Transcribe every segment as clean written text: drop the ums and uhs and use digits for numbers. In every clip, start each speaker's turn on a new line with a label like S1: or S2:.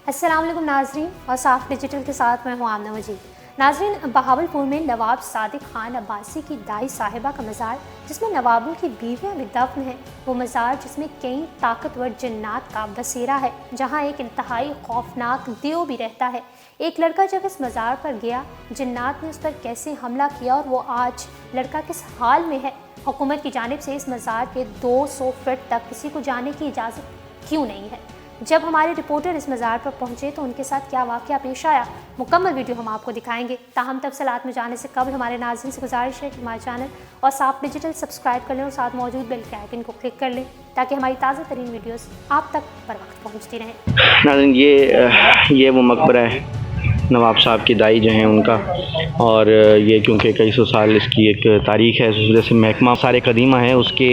S1: अस्सलाम वालेकुम नाजरीन और साफ डिजिटल के साथ मैं हूँ आमना मजीद। नाजरीन, बहावलपुर में नवाब सादिक खान अब्बासी की दाई साहिबा का मज़ार, जिसमें नवाबों की बीवियाँ भी दफन हैं, वो मज़ार जिसमें कई ताकतवर जिन्नात का बसेरा है, जहाँ एक इंतहाई खौफनाक देव भी रहता है। एक लड़का जब इस मज़ार पर गया, जिन्नात ने उस पर कैसे हमला किया और वो आज लड़का किस हाल में है। हुकूमत की जानिब से इस मज़ार के 200 फीट तक किसी को जाने की इजाज़त क्यों नहीं है। जब हमारे रिपोर्टर इस मज़ार पर पहुंचे तो उनके साथ क्या वाक़या पेश आया, मुकम्मल वीडियो हम आपको दिखाएंगे। ताहम तफसीलात में जाने से कबल हमारे नाज़रीन से गुजारिश है कि हमारे चैनल और साफ डिजिटल सब्सक्राइब कर लें और साथ मौजूद बेल के आइकन को क्लिक कर लें ताकि हमारी ताज़ा तरीन वीडियोस आप तक बर वक्त पहुँचती रहें।
S2: नाज़रीन, ये वो मकबरा है नवाब साहब की दाई जो हैं उनका, और ये क्योंकि कई सौ साल इसकी एक तारीख़ है, इस वजह से महकमा सारे कदीमा है उसके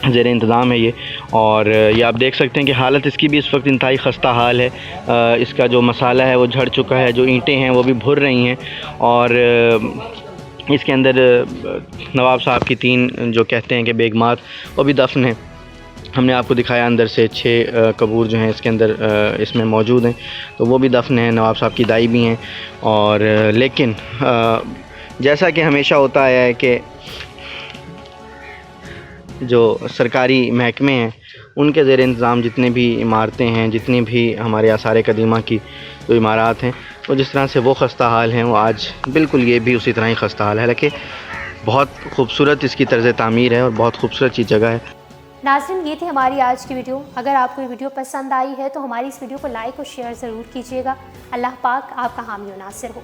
S2: ज़ेर इंतज़ाम है ये। और ये आप देख सकते हैं कि हालत इसकी भी इस वक्त इंतहाई ख़स्ता हाल है। इसका जो मसाला है वो झड़ चुका है, जो ईंटें हैं वो भी भुर रही हैं, और इसके अंदर नवाब साहब की 3 जो कहते हैं कि बेगमात वो भी दफन हैं। हमने आपको दिखाया अंदर से 6 कबूर जो हैं इसके अंदर इसमें मौजूद हैं, तो वो भी दफन हैं, नवाब साहब की दाई भी हैं। और लेकिन जैसा कि हमेशा होता आया है कि जो सरकारी महकमे हैं उनके ज़ेर इंतज़ाम जितने भी इमारतें हैं, जितनी भी हमारे आसार कदीमा की जो इमारत हैं, वो जिस तरह से वो ख़स्ता हाल हैं, वो आज बिल्कुल ये भी उसी तरह ही ख़स्ता हाल है। हालाँकि बहुत खूबसूरत इसकी तर्ज़ तामीर है और बहुत खूबसूरत सी जगह है।
S1: नाज़रीन, ये थी हमारी आज की वीडियो। अगर आपको ये वीडियो पसंद आई है तो हमारी इस वीडियो को लाइक और शेयर ज़रूर कीजिएगा। अल्लाह पाक आपका हामी और नासिर हो।